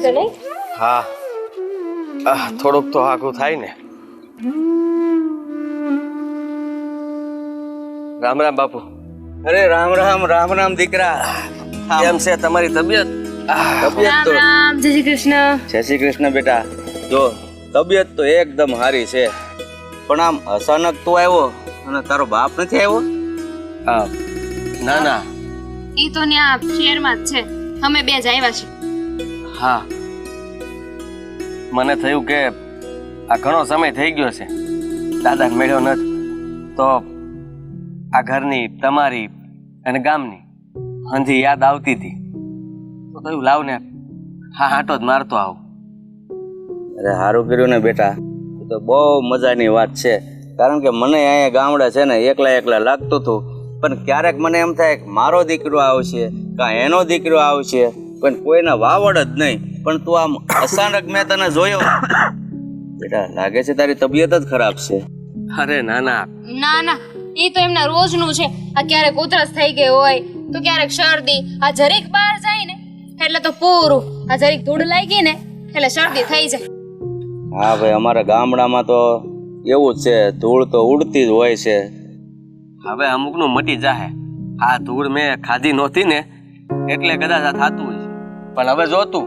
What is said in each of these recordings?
છે નહીં? હા થોડુંક તો આઘું થાય ને. રામ રામ બાપુ. અરે રામ રામ રામ રામ દીકરા. કેમ છે તમારી તબિયત? તબિયત તો રામ જય શ્રી કૃષ્ણ. જય શ્રી કૃષ્ણ બેટા. જો તબિયત તો એકદમ સારી છે, પણ આમ અચાનક તું આવ્યો અને તારો બાપ નથી આવ્યો? ના ના. ઈ તો ન્યા શહેરમાં જ છે, અમે બે જ આવ્યા છીએ. હા મને થયું કે આ ઘણો સમય થઈ ગયો છે, દાદાને મળ્યો નથી, તો આ ઘરની તમારી અને ગામની હંધી યાદ આવતી હતી, તો થયું લાવ ને હા હાટો જ મારતો આવું. અરે સારું કર્યું ને બેટા, એ તો બહુ મજાની વાત છે. કારણ કે મને અહીંયા ગામડે છે ને એકલા એકલા લાગતું હતું, પણ ક્યારેક મને એમ થાય કે મારો દીકરો આવશે કાં એનો દીકરો આવશે, પણ કોઈના વાવડ જ નહીં. પણ તું આમ અચાનક મેં તને જોયો બેટા, લાગે છે તારી તબિયત જ ખરાબ છે. અરે ના ના. ના ના, ઈ તો એમના રોજનું છે. આ ક્યારેક ઉધરસ થઈ ગઈ હોય તો ક્યારેક શરદી, આ જરીક બહાર જાય ને એટલે તો પૂરું. આ જરીક ધૂળ લાગી ને એટલે શરદી થઈ જાય. હા ભાઈ, અમારા ગામડામાં તો એવું જ છે, ધૂળ તો ઉડતી જ હોય છે. હવે અમુકનું મટી જાહે. આ ધૂળ મેં ખાધી નહોતી ને એટલે કદાચ આ થતું હોય છે, પણ હવે જોતું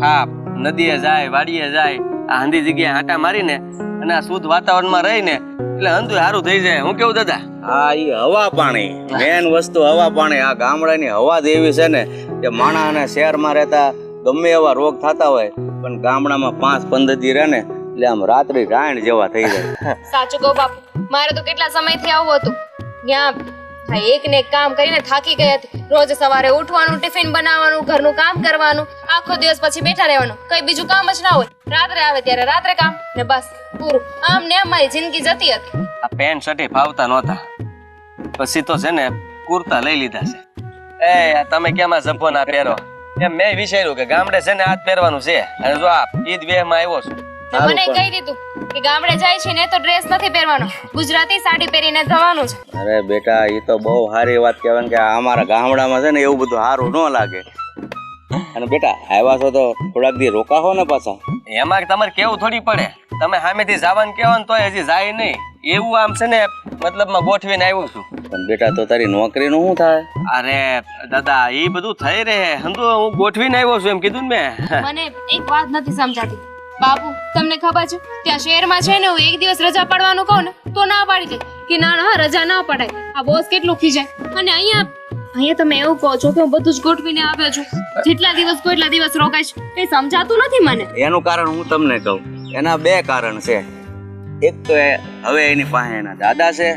હા નદીએ જાય વાડીએ જાય આ હંધી જગ્યાએ આંટા મારીને અને આ શુદ્ધ વાતાવરણમાં રહીને એટલે હંધું સારું થઈ જાય. હું કેવું દાદા? હા, એ હવા પાણી મેન વસ્તુ, હવા પાણી. આ ગામડાની હવા જ એવી છે ને કે માણસને શહેરમાં રહેતા ગમે એવા રોગ થતા હોય, પણ ગામડામાં 5-15 દી રહે ને એટલે આમ રાત્રિ રાયણ જેવા થઈ જાય. સાચું કહું બાપુ, મારે તો કેટલા સમયથી આવું હતું. ત્યાં એક ને એક કામ કરીને થાકી ગઈ હતી. રોજ સવારે ઉઠવાનું, ટિફિન બનાવવાનું, ઘરનું કામ કરવાનું, આખો દિવસ પછી બેઠા રહેવાનું, કઈ બીજું કામ જ ના હોય. રાત્રે આવે ત્યારે રાત્રે કામ ને બસ પૂરું. આમ ને આમ મારી જિંદગી જતી હતી. આ પેન્ટ શર્ટ ફાવતા નહોતા, પછી તો છે ને કુર્તા લઈ લીધા છે. એ તમે કેમ આ જંપો ના પહેરો? એમ મેં વિચાર્યું કે ગામડે છે ને આ જ પહેરવાનું છે, અને જો આ ઈદ વેહમાં આવ્યો છું. મને કહી દીધું કે ગામડે જાય છે ને તો ડ્રેસ નથી પહેરવાનો, ગુજરાતી સાડી પહેરીને જવાનું છે. અરે બેટા, એ તો બહુ સારી વાત કહેવાય કે અમારા ગામડામાં છે ને એવું બધું સારું ન લાગે. અને બેટા આવ્યા છો તો થોડાક દી રોકાવો ને પાછા. એમાં તમારે કેવું થોડી પડે, તમે સામેથી જવાનું કહેવો ને તોય હજી જાય નહીં. એવું આમ છે ને મતલબમાં ગોઠવીને આવ્યો છું. પણ બેટા તો તારી નોકરીનું શું થાય? અરે દાદા એ બધું થઈ રહે, હંધુ હું ગોઠવીને આવ્યો છું એમ કીધું ને મેં. મને એક વાત નથી સમજાતી બાપુ, તમને ખબર છે ત્યાં શહેરમાં છે ને હું એક દિવસ રજા પાડવાનું કહું ને તો ના પાડી દે કે ના ના રજા ના પડાય. આ બોસ કેટલું ખીજાય. અને અહીંયા તમે એવું કહો છો કે હું બધું જ ગોઠવીને આવ્યો છું, જેટલા દિવસ કોઈ એટલા દિવસ રોકાઈશ. કઈ સમજાતું નથી મને. એનું કારણ હું તમને કહું, એના 2 કારણ છે. એક તો હવે એની પાસે એના દાદા છે,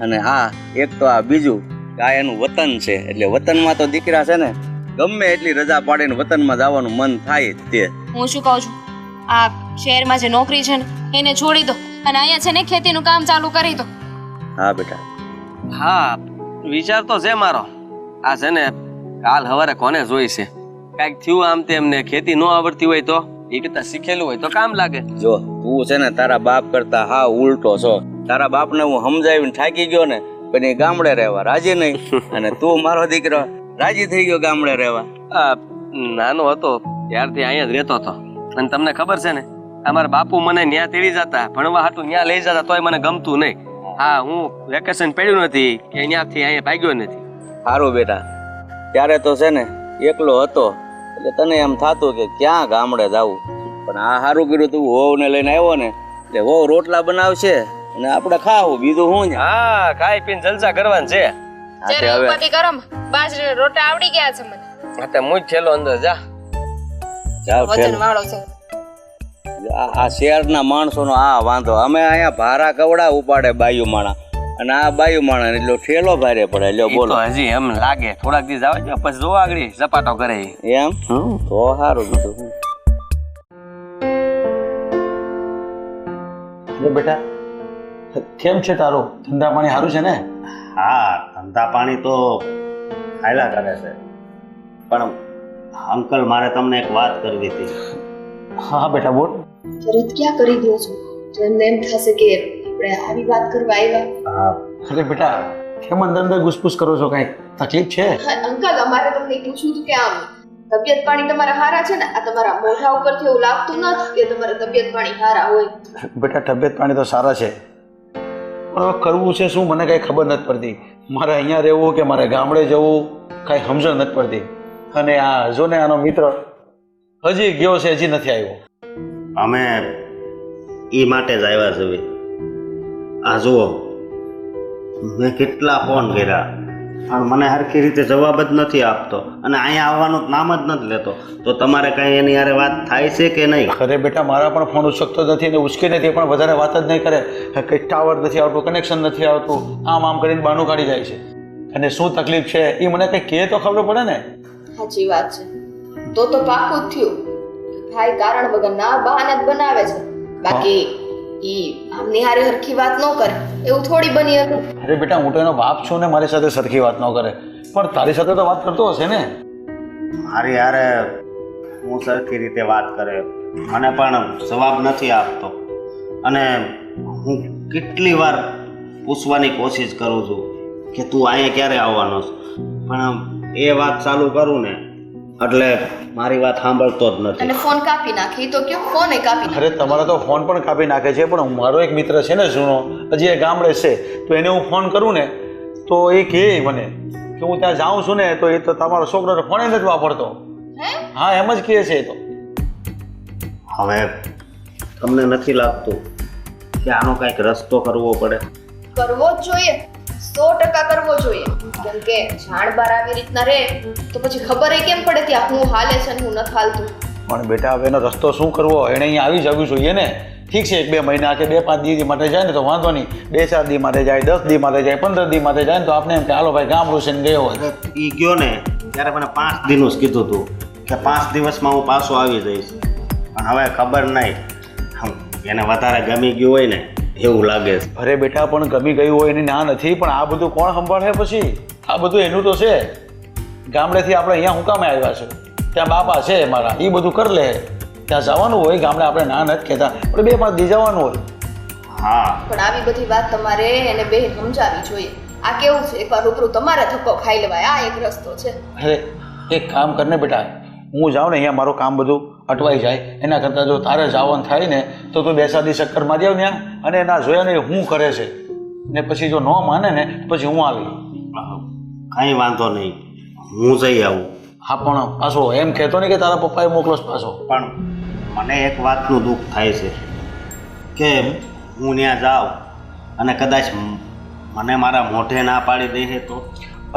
અને હા એક તો આ બીજું કે આ એનું વતન છે. એટલે વતનમાં તો દીકરા છે ને ગમે એટલી રજા પાડીને વતનમાં જવાનું મન થાય જ તે. હું શું કહું છું, આ શહેરમાં જે નોકરી છે ને એને છોડી દો અને અહીંયા છે ને ખેતીનું કામ ચાલુ કરી દો. હા બેટા. હા વિચાર તો છે મારો. આ છે ને કાલ સવારે કોને જોઈ છે, કાંઈક થયું આમ તેમ ને ખેતી ન આવડતી હોય તો એ કરતા શીખેલું હોય તો કામ લાગે. જો તું છે ને તારા બાપ કરતા હા ઉલટો છો. તારા બાપને હું સમજાવીને થાકી ગયો ને, પણ એ ગામડે રહેવા રાજી નહીં, અને તું મારો દીકરો રાજી થઈ ગયો ગામડે રહેવા. નાનો હતો ત્યારથી અહીંયા જ રહેતો હતો, અને તમને ખબર છે ને અમારા બાપુ મને ન્યા તેડી જતા ભણવા હાટું, ન્યા લઈ જતા તોય મને ગમતું નહીં. હા હું વેકેશન પડ્યું નથી કે અહીંયાથી અહીંયા ભાગ્યો નથી. સારું બેટા, ત્યારે તો છે ને એકલો હતો એટલે તને એમ થતું કે ક્યાં ગામડે જવું, પણ આ સારું કર્યું તું વહુને લઈને આવ્યો ને એટલે વહુ રોટલા બનાવશે અને આપણે ખાવું, બીજું શું? હા ખાઈ પીને જલસા કરવાનું છે. જરા ઉપાથી કરો, બાજરીના રોટલા આવડી ગયા છે મને. એટલે મુજ છેલ્લો અંદર જા. વજન વાળો છે. આ શહેરના માણસોનો આ વાંધો. અમે અહીંયા ભારા કવડા ઉપાડે બાયુ માણા, અને આ બાયુ માણા એટલો ઠેલો ભારે પડે. લ્યો બોલો. હજી એમ લાગે થોડાક દિવસ આવે છે પછી જો આગળ ઝપાટો કરે એમ તો સારું કીધું. બેટા કેમ છે તારું? ધંધા પાણી સારું છે ને? હા, ધંધા પાણી તો હાલ્યા કરે છે, પણ અંકલ મારે તમને એક વાત કરવી હતી. હા બેટા બોલ. તરત ક્યાં કરી દો છો? તો એમને એમ થશે કે આપણે આવી વાત કરવા આવ્યા. અરે બેટા કેમ અંદર અંદર ઘૂસપૂસ કરો છો? કઈ તકલીફ છે? અંકલ અમારે તમને પૂછવું હતું કે આમ તબિયત પાણી તમારા હારા છે ને? આ તમારા મોઢા ઉપરથી એવું લાગતું નથી કે તમારા તબિયત પાણી હારા હોય. બેટા તબિયત પાણી તો સારા છે, પણ હવે કરવું છે શું મને કાંઈ ખબર નથી પડતી. મારે અહીંયા રહેવું કે મારે ગામડે જવું કાંઈ સમજણ નથી પડતી. અને આ જો ને આનો મિત્ર હજી ગયો છે, હજી નથી આવ્યો. અમે એ માટે જ આવ્યા છીએ. આ જુઓ, મેં કેટલા ફોન કર્યા પણ મને હરખી રીતે જવાબ જ નથી આપતો, અને અહીંયા આવવાનું નામ જ નથી લેતો. તો તમારે કાંઈ એની હારે વાત થાય છે કે નહીં? અરે બેટા, મારા પણ ફોન ઉચકતો નથી ને ઉચકે નથી, પણ વધારે વાત જ નહીં કરે. કંઈ ટાવર નથી આવતું, કનેક્શન નથી આવતું, આમ કરીને બહાનું કાઢી જાય છે. અને શું તકલીફ છે એ મને કંઈ કહે તો ખબર પડે ને. સાચી વાત છે. તો પાકું જ થયું. ભાઈ કારણ વગર ના બહાના જ બનાવે છે. બાકી ઈ આમની હારે હરખી વાત ન કરે એવું થોડી બની હતું. અરે બેટા, હું તો એનો બાપ છું ને, મારી સાથે સરખી વાત ન કરે, પણ તારી સાથે તો વાત કરતો હશે ને. મારી હારે હું સરખી રીતે વાત કરે, મને પણ જવાબ નથી આપતો. અને હું કેટલી વાર પૂછવાની કોશિશ કરું છું કે તું અહીંયા ક્યારે આવવાનો છે, પણ એ વાત ચાલુ કરું ને એટલે મારી વાત સાંભળતો જ નથી. અને ફોન કાપી નાખી તો કયો ફોન એ કાપી નાખી. અરે તમારા તો ફોન પણ કાપી નાખે છે, પણ મારો એક મિત્ર છે ને જૂનો, હજી એ ગામડે છે, તો એને હું ફોન કરું ને તો એ કહે મને કે હું ત્યાં જાઉં છું ને, તો એ તો તમારો છોકરો ફોન નથી વાપરતો. હા, એમ જ કહે છે. તો હવે તમને નથી લાગતું કે આનો કાંઈક રસ્તો કરવો પડે? કરવો જ જોઈએ, 100% કરવો જોઈએ. કેમ કે જાણ બાર આવી રીતના રહે તો પછી ખબર કેમ પડે કે આ હું હાલે છે ને હું નથી હાલતું. પણ બેટા, હવે એનો રસ્તો શું કરવો? એણે અહીંયા આવી જવું જોઈએ ને. ઠીક છે, 1-2 મહિના કે 2-5 દિવસ માટે જાય ને તો વાંધો નહીં, 2-4 દિવસ માટે જાય, 10 દિવસ માટે જાય, 15 દિવસ માટે જાય ને તો આપણે એમ કે હાલો ભાઈ ગામડું છે ને ગયો હોય. એ ગયો ને ત્યારે મને 5 દિનનું જ કીધું હતું કે 5 દિવસમાં હું પાછો આવી જઈશ. પણ હવે ખબર નહીં, એને વધારે ગમી ગયું હોય ને એવું લાગે છે. અરે બેટા, પણ ગમી ગયું હોય એની ના નથી, પણ આ બધું કોણ સંભાળે પછી? આ બધું એનું તો છે. ગામડેથી આપણે અહીંયા હું કામે આવ્યા છે, ત્યાં બાપા છે મારા, એ બધું કરી લે. ત્યાં જવાનું હોય ગામડે, આપણે ના નથી કહેતા, પણ 2-5 દિવસ જવાનું હોય. હા, પણ આવી બધી વાત તમારે એને બે સમજાવવી જોઈએ. આ કેવું છે, એકવાર રૂબરૂ તમારે ધક્કો ખાઈ લેવાય, આ એક રસ્તો છે. અરે એક કામ કરને બેટા, હું જાઉં ને અહીંયા મારું કામ બધું અટવાઈ જાય, એના કરતાં જો તારે જવાનું થાય ને તો તું 2-4 દિવસ ચક્કર મારી આવ ત્યાં, અને એના જોયા ને શું કરે છે, ને પછી જો ન માને ને પછી હું આવી. કંઈ વાંધો નહીં, હું જઈ આવું. હા, પણ પાછો એમ કહેતો નહીં કે તારા પપ્પાએ મોકલો પાછો. પણ મને એક વાતનું દુઃખ થાય છે કે હું ત્યાં જાઉં અને કદાચ મને મારા મોઢે ના પાડી દે તો?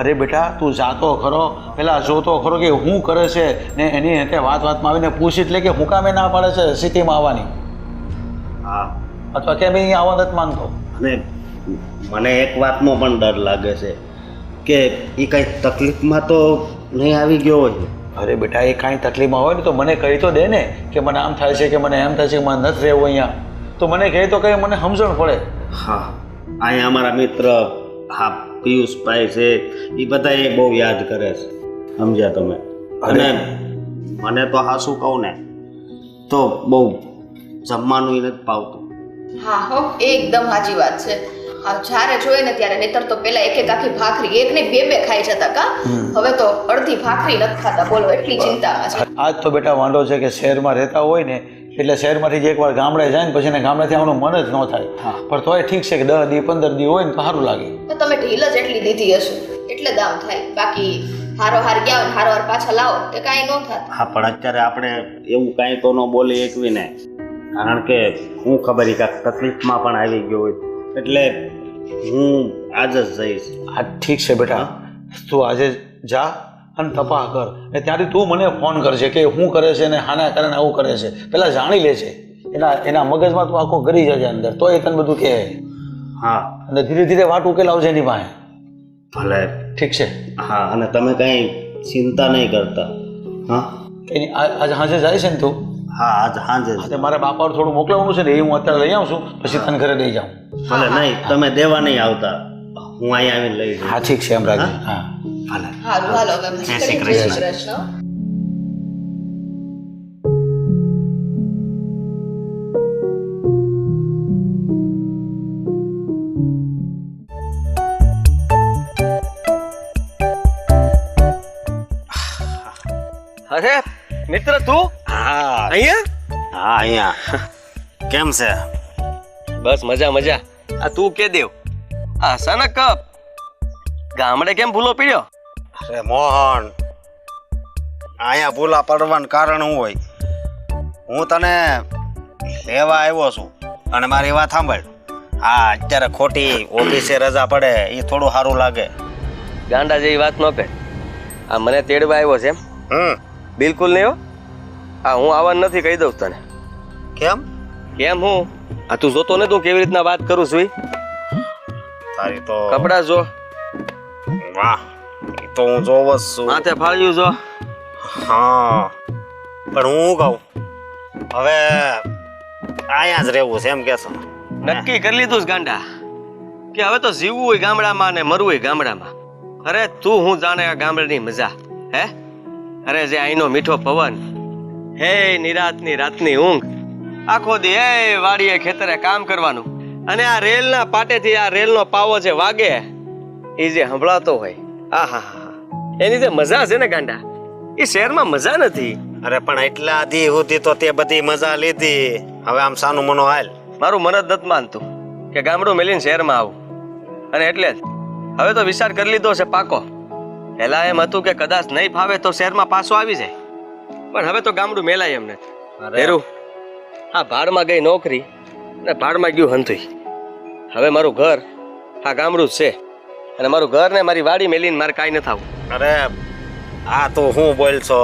અરે બેટા, તું જાતો ખરો, પેલા જોતો ખરો કે શું કરે છે, ને એની રીતે વાતમાં આવીને પૂછી એટલે કે હું કામે ના પાડે છે સિટીમાં આવવાની, હા, અથવા કેમ અહીંયા આવવા નથી માંગતો. અને મને એક વાતનો પણ ડર લાગે છે કે એ કંઈ તકલીફમાં તો નહીં આવી ગયો હોય. અરે બેટા, એ કાંઈ તકલીફમાં હોય ને તો મને કહી તો દે ને કે મને આમ થાય છે કે મને એમ થાય છે કે મને નથી રહેવું અહીંયા, તો મને કહે તો કંઈ મને સમજણ પડે. હા, અહીંયા અમારા મિત્ર હા પિયુષભાઈ છે, એ બધા એ બહુ યાદ કરે છે, સમજ્યા તમે? અને મને તો હા શું કહું ને તો બહુ જમવાનું નથી પાવતું. હા હો, એકદમ સાચી વાત છે. હા, જ્યારે જોઈએ ને ત્યારે, નહીતર તો પેલા એક આખી ભાખરી, એક ને 2 ખાઈ જતા કા. હવે તો અડધી ભાખરી નથી ખાતા. બોલો, એટલી ચિંતામાં છે. આજ તો બેટા વાંધો છે કે શહેરમાં રહેતા હોય ને એટલે શહેરમાંથી જે એકવાર ગામડે જાય ને પછી એને ગામડેથી આવવાનું મન જ ન થાય. પણ તોય ઠીક છે કે 10 દિવસ 15 દિવસ હોય ને તો સારું લાગે. તો તમે ઢીલ જ એટલી દીધી હશે એટલે દામ થાય. બાકી હારો હાર ગયા હોય હારો હાર પાછા લાવો તે કાંઈ ન થાય. હા, પણ અત્યારે આપણે એવું કાંઈ તો ન બોલી એકવી ને, કારણ કે હું ખબર કાંઈક તકલીફમાં પણ આવી ગયો હોય, એટલે હું આજ જ જઈશ. હા ઠીક છે બેટા, તું આજે જા અને તપાસ કર, ને ત્યાંથી તું મને ફોન કરજે કે શું કરે છે ને હાના કારણે આવું કરે છે, પેલા જાણી લે છે. એના મગજમાં તું આખો ગરી જજે અંદર, તો એ તને બધું કહે. હા, અને ધીરે ધીરે વાત ઉકેલાવજે એની પાસે. ભલે, ઠીક છે. હા, અને તમે કંઈ ચિંતા નહીં કરતા. હા, આજે સાંજે જાય છે ને તું? હા, આજ સાંજે જ. મારા બાપા થોડું મોકલવાનું છે ને, એ હું અત્યારે લઈ આવું છું, પછી તને ઘરે લઈ જાઉં. ભલે, નહીં તમે દેવા નહીં આવતા, હું અહીંયા આવીને લઈ જઈશ. હા ઠીક છે, એમ રાખજે. હા ભલે. હારું, હાલો હવે જય શ્રી જય કૃષ્ણ. શ્રી કૃષ્ણ. અરે મિત્ર તું હા અહીંયા હા અહીંયા કેમ છે? બસ મજા મજા. આ તું કે દેવ આ અચાનક ગામડે કેમ ભૂલો પીડ્યો? અરે મોહન, અહીંયા ભૂલા પડવાનું કારણ શું હોય? હું તને લેવા આવ્યો છું અને મારી વાત સાંભળ. હા, અત્યારે ખોટી ઓફિસે રજા પડે એ થોડું સારું લાગે. ગાંડા જેવી વાત ન કર. આ મને તેડવા આવ્યો છે એમ? બિલકુલ નહીં હો. હા, હું આવવાનું નથી, કહી દઉં તને. કેમ? કેમ હું? આ તું જોતો ને તું કેવી રીતના વાત કરું છું? તારી તો કપડા જો, વાહ, એ તો હું જોવ જ છું. માથે ફાળ્યું જો. હા, પણ હું કહું હવે અહીંયા જ રહેવું છે એમ કેશો? નક્કી કરી લીધું છે ગાંડા કે હવે તો જીવવું હોય ગામડામાં ને મરવું હોય ગામડામાં. અરે તું હું જાણે આ ગામડાની મજા હે? અરે જે અહીંનો મીઠો પવન, હે નિરાતની રાતની ઊંઘ, આખો દી એ વાડીએ ખેતરે કામ કરવાનું, અને આ રેલના પાટેથી આ રેલનો પાવો જે વાગે એ જે સંભળાતો હોય, આહા, એની જે મજા છે ને ગાંડા, એ શહેરમાં મજા નથી. અરે પણ એટલા દી સુધી તો તે બધી મજા લીધી, હવે આમ સાનું મનો હાલ. મારું મન જ નથી માનતું કે ગામડું મેલીને શહેરમાં આવું, અને એટલે જ હવે તો વિચાર કરી લીધો છે પાકો. પહેલા એમ હતું કે કદાચ નહીં ફાવે તો શહેરમાં પાછો આવી જાય, પણ હવે તો ગામડું મેલાય એમ નથી. હેરું, હા, ભાડમાં ગઈ નોકરી ને ભાડમાં ગયું હંધુઈ. હવે મારું ઘર આ ગામડું જ છે, અને મારું ઘર ને મારી વાડી મેલીને મારે કાંઈ નથી આવું. અરે આ તું શું બોલશો?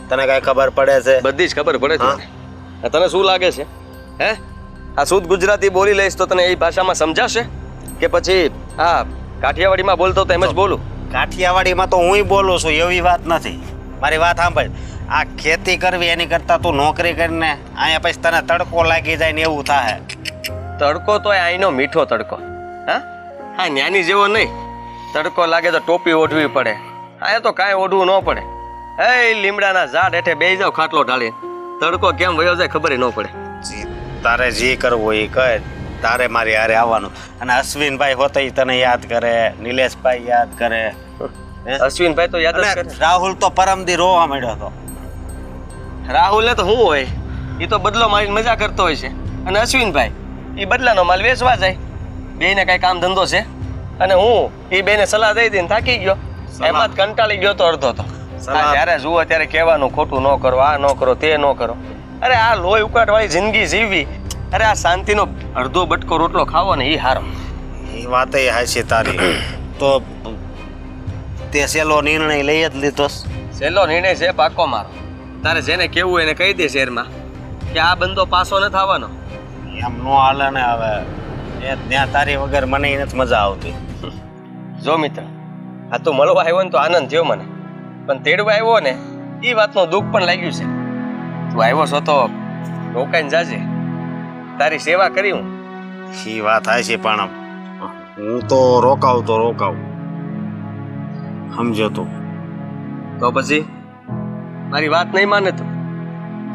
તને કઈ ખબર પડે છે? બધી જ ખબર પડે છે મને. તને શું લાગે છે હે? આ શુદ્ધ ગુજરાતી બોલી લઈશ તો તને એ ભાષામાં સમજાશે કે પછી હા કાઠિયાવાડીમાં બોલતો તો એમ જ બોલું? કાઠિયાવાડીમાં તો હુંય બોલું છું, એવી વાત નથી. મારી વાત સાંભળ, આ ખેતી કરવી એની કરતા તું નોકરી કરીને અહીંયા પછી તને તડકો લાગી જાય ને એવું થાય. તડકો તો અહીંનો મીઠો તડકો, હા હા, ન્યાની જેવો નહીં. તડકો લાગે તો ટોપી ઓઢવી પડે, અહીંયા તો કાંઈ ઓઢવું ન પડે. એ લીમડાના ઝાડ હેઠે બેસી જાવ ખાટલો ઢાળીને, તડકો કેમ વયો જાય ખબર ન પડે. તારે જે કરવું એ કર, તારે મારી હારે આવવાનું. અને અશ્વિનભાઈ હોતે ઈ તને યાદ કરે, નિલેશભાઈ યાદ કરે. અશ્વિનભાઈ તો યાદ જ અને કરે. રાહુલ તો પરમદી રોવા માંડ્યો હતો. રાહુલ ને તો શું હોય, એ તો બદલો મારીને મજા કરતો હોય છે, અને અશ્વિનભાઈ એ બદલાનો માલ વેચવા જાય. બેને કઈ કામ ધંધો છે, અને હું એ બેને સલાહ દઈ દઈને થાકી ગયો, એમાં જ કંટાળી ગયો તો અડધો તો. જ્યારે જુઓ ત્યારે કહેવાનું ખોટું ન કરો, આ ન કરો, તે ન કરો. અરે આ લોહી ઉકાટ વાળી જિંદગી જીવવી, અરે આ શાંતિનો અડધો બટકો રોટલો ખાવો ને એ હારો. એ વાત એ હાચી તારી. તો તે સેલો નિર્ણય લઈ જ લીધો. સહેલો નિર્ણય છે પાકો મારો. તારે જેને કેવું એને કહી દે શહેરમાં કે આ બંદો પાછો નથી આવવાનો. એમ નો હાલે ને. હવે એ ત્યાં તારી વગર મને નથી મજા આવતી. જો મિત્ર, આ તું મળવા આવ્યો ને તો આનંદ થયો મને, પણ તેડવા આવ્યો ને એ વાતનું દુઃખ પણ લાગ્યું છે. તું આવ્યો છો તો રોકાઈને જાજે, તારી સેવા કરી હું. એ વાત થાય છે, પણ હું તો રોકાવ તો રોકાવ, સમજો તું. તો પછી મારી વાત નહીં માને તું?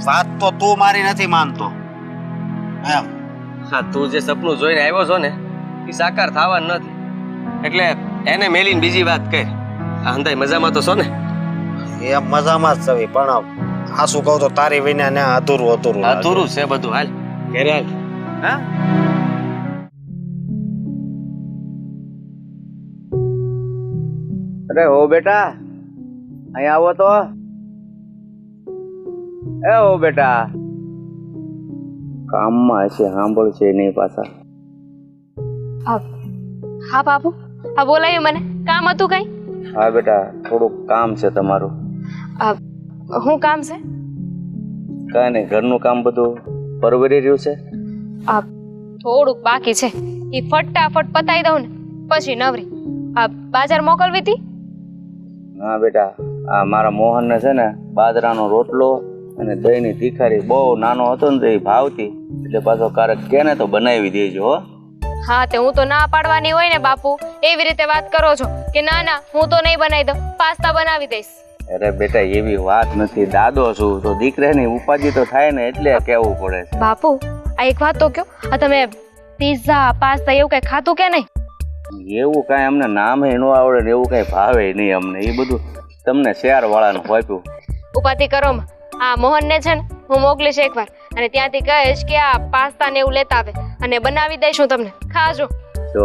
વાત તો તું મારી નથી માનતો એમ. હા, તું જે સપનું જોઈને આવ્યો છો ને એ સાકાર થવાનું નથી, એટલે એને મેલીને બીજી વાત કહે. આ હંધાઈ મજામાં તો છો ને? એ મજામાં જ છે, પણ આ શું કહું તો તારી વિના ને અધૂરું અધૂરું અધૂરું છે બધું. હાલ ઘરે હાલ. હા, અરે ઓ બેટા, અહીંયા આવો તો. એ ઓ બેટા, કામમાં હશે, સાંભળશે નહીં પાછા. હા બાપુ, હા બોલાયું મને. કામ હતું કઈ? હા બેટા, થોડુંક કામ છે તમારું. શું કામ છે? કાંઈ નહીં, ઘરનું કામ બધું પરવરી રહ્યું છે. થોડુંક બાકી છે, એ ફટાફટ પતાવી દઉં ને પછી નવરી. બાજાર મોકલવી હતી? હા બેટા, આ મારા મોહનને છે ને બાજરાનો રોટલો અને દહીંની તીખારી બહુ નાનો હતો ને તો એ ભાવતી, એટલે પાછો ક્યારેક કે ને તો બનાવી દેજો હો. હા, તે હું તો ના પાડવાની હોય ને બાપુ, એવી રીતે વાત કરો છો કે ના ના હું તો નહીં બનાવી દઉં, પાસ્તા બનાવી દઈશ. અરે બેટા, એવી વાત નથી, દાદો છું તો દીકરાની ઉપાધિ તો થાય ને એટલે કહેવું પડે છે. બાપુ આ એક વાત તો કયો, આ તમે પિઝા પાસ્તા એવું કઈ ખાતું કે નહીં? એવું કાંઈ અમને નામે ન આવડે ને એવું કાંઈ ભાવે નહીં અમને. એ બધું તમને શહેર વાળાનું હોપ્યું. ઉપાધિ કરો માં. આ મોહનને છે ને હું મોકલીશ એકવાર અને ત્યાંથી કહીશ કે આ પાસ્તા ને એવું લેતા આવે અને બનાવી દઈશું તમને, ખાજો. જો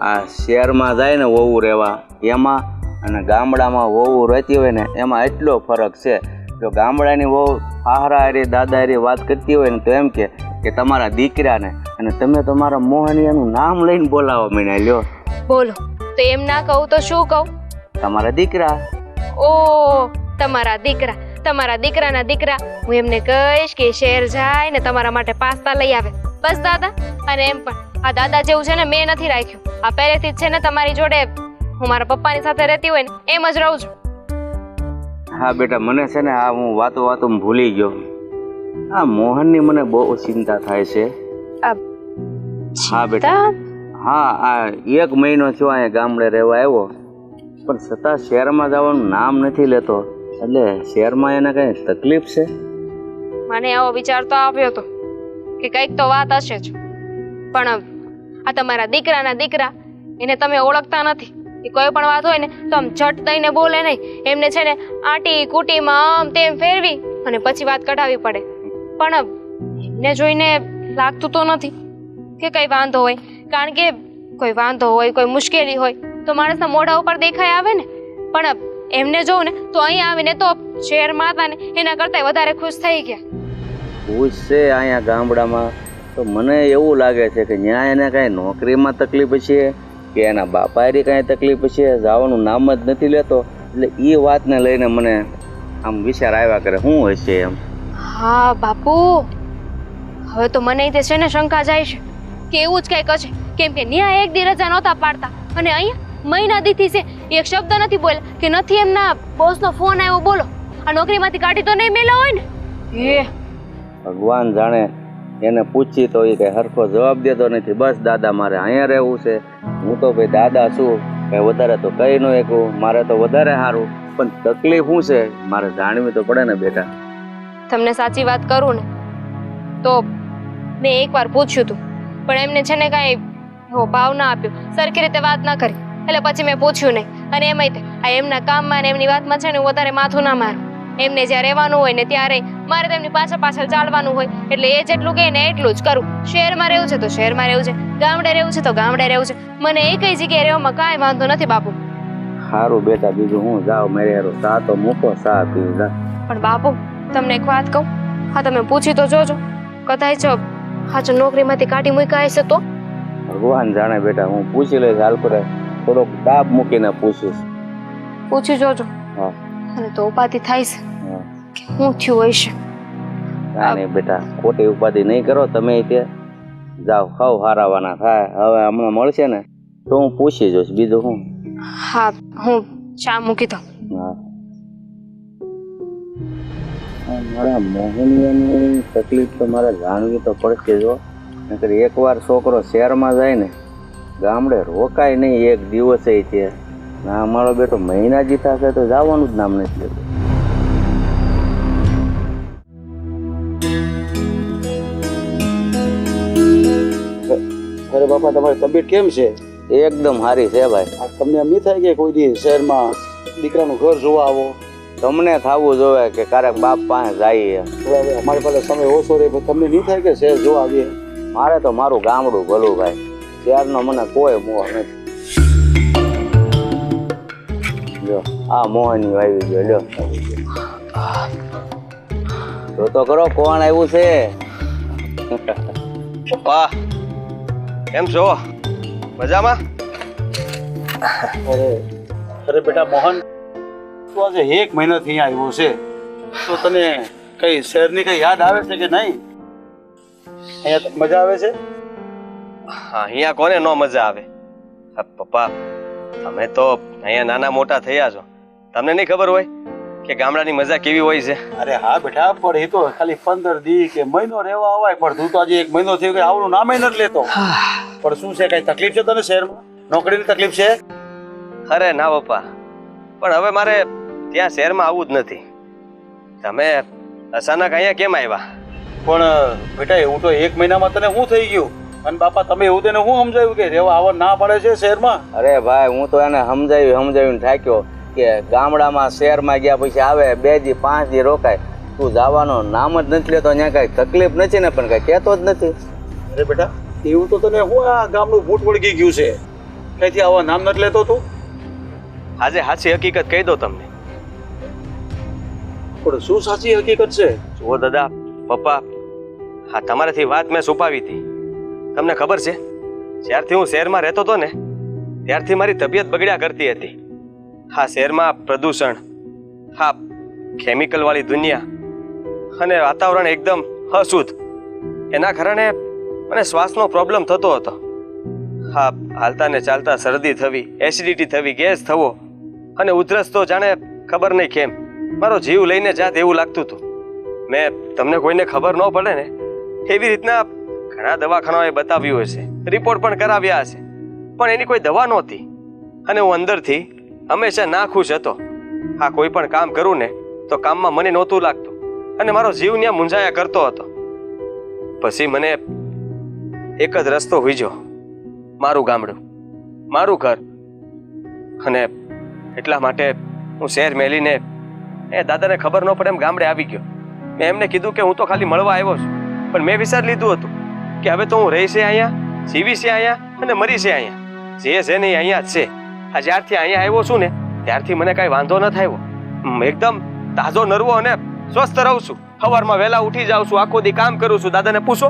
આ શહેરમાં જાય ને વહુ રહેવા એમાં અને ગામડામાં વહુ રહેતી હોય ને એમાં એટલો ફરક છે. જો ગામડાની વહુ હાહરા હારી દાદા હારી વાત કરતી હોય ને તો એમ કે તમારા દીકરાને અને તમે તમારા મોહનિયાનું નામ લઈને બોલાવો મને લ્યો. બોલો તો એમ ના કહું તો શું કહું? તમારા દીકરા. ઓ તમારા દીકરા, તમારા દીકરાના દીકરા. હું એમને કહીશ કે શહેર જાય ને તમારા માટે પાસ્તા લઈ આવે. બસ દાદા. અને એમ પણ આ દાદા જેવું છે ને મેં નથી રાખ્યું. આ પહેલેથી જ છે ને તમારી જોડે હું મારા પપ્પાની સાથે રહેતી હોય ને એમ જ રહું છું. હા બેટા, મને છે ને આ હું વાતો ભૂલી ગયો. આ મોહનની મને બહુ ચિંતા થાય છે. હા બેટા, હા આ 1 મહિનો થયો અહીંયા ગામડે રહેવા આવ્યો પણ છતાં શહેરમાં જવાનું નામ નથી લેતો. એટલે શહેરમાં એને કઈ તકલીફ છે? મને એવો વિચાર તો આવ્યો હતો કે કંઈક તો વાત હશે જ, પણ આ તમારા દીકરાના દીકરા એને તમે ઓળખતા નથી. એ કોઈ પણ વાત હોય ને તો આમ ઝટ દઈને બોલે નહીં. એમને છે ને આટી કુટીમાં આમ તેમ ફેરવી અને પછી વાત કઢાવી પડે. પણ એમને જોઈને લાગતું તો નથી કે કઈ વાંધો હોય, કારણ કે કોઈ વાંધો હોય, કોઈ મુશ્કેલી હોય તો માણસના મોઢા ઉપર દેખાય આવે ને. પણ એમને જોઉં ને તો અહીંયા આવીને તો શહેરમાં હતા ને એના કરતા વધારે ખુશ થઈ ગયા. ખુશ છે અહીંયા ગામડામાં તો મને એવું લાગે છે કે ત્યાં એને કાંઈ નોકરીમાં તકલીફ છે કે એના બાપાએ કાંઈ તકલીફ છે, જવાનું નામ જ નથી લેતો. એટલે એ વાતને લઈને મને આમ વિચાર આવ્યા કરે શું હશે એમ. હા બાપુ, હવે તો મને તે છે ને શંકા જાય છે કે એવું જ કંઈક હશે. કેમ કે ન્યા 1 દી રજા નહોતા પાડતા અને અહીંયા મહિના દીથી છે એક શબ્દ નથી બોલ્યા કે નથી એમના બોસનો ફોન આવ્યો. બોલો આ નોકરીમાંથી કાઢી તો નહીં મેલા હોય ને. ભગવાન જાણે. એને પૂછી તો એ કઈ હરખો જવાબ દેતો નથી. બસ દાદા મારે અહીંયા રહેવું છે. હું તો ભાઈ દાદા છું, કઈ વધારે તો કઈ ન એકું, મારે તો વધારે સારું. પણ તકલીફ શું છે મારે જાણવી તો પડે ને બેટા. તમને સાચી વાત કરું ને તો મેં એકવાર પૂછ્યું હતું પણ એમને છે ને કાંઈ એવો ભાવ ના આપ્યો, સરખી રીતે વાત ના કરી. એટલે પછી મેં પૂછ્યું નહીં. અને એમાંય આ એમના કામમાં ને એમની વાતમાં છે ને હું વધારે માથું ના મારું. એમને જ્યાં રહેવાનું હોય ને ત્યારે મારે તેમની પાછળ ચાલવાનું હોય. એટલે એ જેટલું કહે ને એટલું જ કરું. શહેરમાં રહેવું છે તો શહેરમાં રહેવું છે, ગામડે રહેવું છે તો ગામડે રહેવું છે. મને એકઈ જગ્યાએ રહેવામાં કાંઈ વાંધો નથી બાપુ. સારું બેટા, બીજું હું જાઉં મેરે યારો ચા તો મૂકો, ચા પીવું જા. પણ બાપુ તમને એક વાત કહું, હા તમે પૂછી તો જોજો, કદાચ હાચો નોકરીમાંથી કાઢી મૂક્યા હશે તો. ભગવાન જાણે બેટા, હું પૂછી લઈશ. હાલ કરે થોડોક દાબ મૂકીને પૂછીશ. પૂછી જોજો. હા અને તો ઉપાધિ થાય છે હા કે શું થયું હશે. નહીં બેટા, ખોટી ઉપાધિ નહીં કરો તમે. તે જાઓ ખાવ હારાવાના થાય. હવે હમણાં મળશે ને તો હું પૂછી જોઈશ. બીજું હું. હા હું ચા મૂકી દઉં. હા મારા મોહનિયાની તકલીફ તો મારે જાણવી તો પડશે. જો નકર એકવાર છોકરો શહેરમાં જાય ને ગામડે રોકાય નહીં 1 દિવસે છે. ના મારો બેટો મહિના જીતા છે તો જવાનું જ નામ નથી લેતું. અરે બાપા, તમારી તબિયત કેમ છે? એકદમ સારી છે ભાઈ. આ તમને એમ નહીં થાય કે કોઈ દી શહેરમાં દીકરાનું ઘર જોવા આવો? તમને થવું જોવે કે ક્યારેક બાપ પાસે જઈએ. હવે અમારી પાસે સમય ઓછો રહે, પણ તમને નહીં થાય કે શહેર જોવા આવીએ? મારે તો મારું ગામડું ભલું ભાઈ. શહેરનો મને કોઈ મોહ નથી. જો આ મોહની આવી ગયો. લ્યો તો કરો કોણ આવ્યું છે. પપ્પા કેમ છો? મજામાં? અરે બેટા મોહન, તું આજે 1 મહિનાથી અહીંયા આવ્યો છે તો તને કઈ શહેરની કઈ યાદ આવે છે કે નહીં? અહીંયા મજા આવે છે? હા, અહીંયા કોને ન મજા આવે? પપ્પા તમે તો અહીંયા નાના મોટા થયા છો, તમને નહીં ખબર હોય કે ગામડાની મજા કેવી હોય છે? અરે હા બેટા, પણ એ તો ખાલી 15 દી કે મહિનો રહેવા આવાય. પણ તું તો આજે 1 મહિનો થયો કે આવવાનું નામે નથી લેતો. પણ શું છે, કઈ તકલીફ છે તને શહેરમાં? નોકરીની તકલીફ છે? અરે ના પપ્પા, પણ હવે મારે ત્યાં શહેરમાં આવવું જ નથી. તમે અચાનક અહીંયા કેમ આવ્યા? પણ બેટા એવું તો 1 મહિનામાં તને શું થઈ ગયું? અને બાપા તમે એવું તેને શું સમજાવ્યું કે રહેવા આવવા ના પડે છે શહેરમાં? અરે ભાઈ, હું તો એને સમજાવીને થાક્યો કે ગામડામાં શહેરમાં ગયા પછી આવે 2 દી 5 દી રોકાય, તું જવાનો નામ જ નથી લેતો, અહીંયા કાંઈ તકલીફ નથી ને પણ કાંઈ કહેતો જ નથી. અરે બેટા એવું તો તને હું આ ગામનું ભૂત વળગી ગયું છે, કઈથી આવા નામ નથી લેતો તું? આજે સાચી હકીકત કહી દો તમને. પણ શું સાચી હકીકત છે? જુઓ દાદા, પપ્પા, હા તમારાથી વાત મેં છુપાવી હતી. તમને ખબર છે, જ્યારથી હું શહેરમાં રહેતો હતો ને ત્યારથી મારી તબિયત બગડ્યા કરતી હતી. હા, શહેરમાં પ્રદૂષણ, હા કેમિકલ વાળી દુનિયા અને વાતાવરણ એકદમ અશુદ્ધ, એના કારણે મને શ્વાસનો પ્રોબ્લેમ થતો હતો. હા, હાલતા ને ચાલતા શરદી થવી, એસિડિટી થવી, ગેસ થવો અને ઉધરસ તો જાણે ખબર નહીં કેમ મારો જીવ લઈને જાત એવું લાગતું હતું. મેં તમને કોઈને ખબર ન પડે ને એવી રીતના ઘણા દવાખાનાઓએ બતાવ્યું હશે, રિપોર્ટ પણ કરાવ્યા હશે, પણ એની કોઈ દવા નહોતી. અને હું અંદરથી હંમેશા નાખુશ હતો. હા, કોઈ પણ કામ કરું ને તો કામમાં મને નહોતું લાગતું અને મારો જીવ ત્યાં મૂંઝાયા કરતો હતો. પછી મને એક જ રસ્તો હુજ્યો, મારું ગામડું, મારું ઘર. અને એટલા માટે હું શહેર મેલીને દાદાને ખબર ન પડે એમ ગામડે આવી ગયો. મેં એમને કીધું કે હું તો ખાલી મળવા આવ્યો છું, પણ મેં વિચારી લીધું હતું કે હવે તો હું રહીશે અહીંયા, જીવીશે અહીંયા અને મરીશે અહીંયા. જે છે ને એ અહીંયા જ છે. આ જ્યારથી અહીંયા આવ્યો છું ને ત્યારથી મને કાંઈ વાંધો ન થયો. એકદમ તાજો નરવો અને સ્વસ્થ રહું છું. સવારમાં વહેલા ઉઠી જાઉં છું, આખો દી કામ કરું છું. દાદાને પૂછો.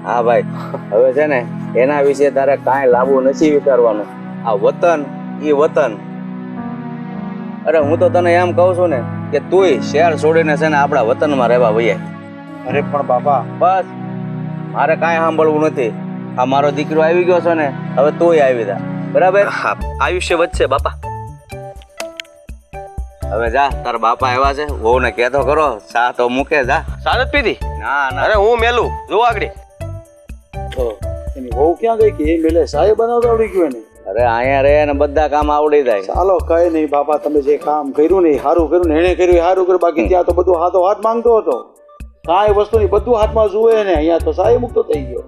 હા ભાઈ, હવે છે ને એના વિશે તારે કાંઈ લાવવું નથી વિચારવાનું. આ વતન એ વતન. અરે હું તો તને એમ કહું છું ને કે તુંય શહેર છોડીને છે ને આપણા વતનમાં રહેવા વૈયા. અરે પણ બાપા, બસ મારે કાંઈ સાંભળવું નથી. આ મારો દીકરો આવી ગયો છે ને, હવે તુંય આવી જા, બરાબર? હા, આયુષ્ય વધશે બાપા. હવે જા, તારા બાપા આવ્યા છે, વહુને કહેતો કરો ચા તો મૂકે જા. સારત પીધી? ના ના, અરે હું મેલું જો આગળ. તો એની વહુ ક્યાં ગઈ કે એ મેલે સાહેબ બનાવતા આવડી ગયું એને? અરે અહીંયા રહે ને બધા કામ આવડી જાય. ચાલો કઈ નહીં બાપા, તમે જે કામ કર્યું ને એ સારું કર્યું ને, એને કર્યું એ સારું કર્યું. બાકી ત્યાં તો બધું હાથો હાથ માંગતો હતો, કાંઈ વસ્તુ નહીં, બધું હાથમાં જુએ ને અહીંયા તો સાહેબ મુક્તો થઈ ગયો.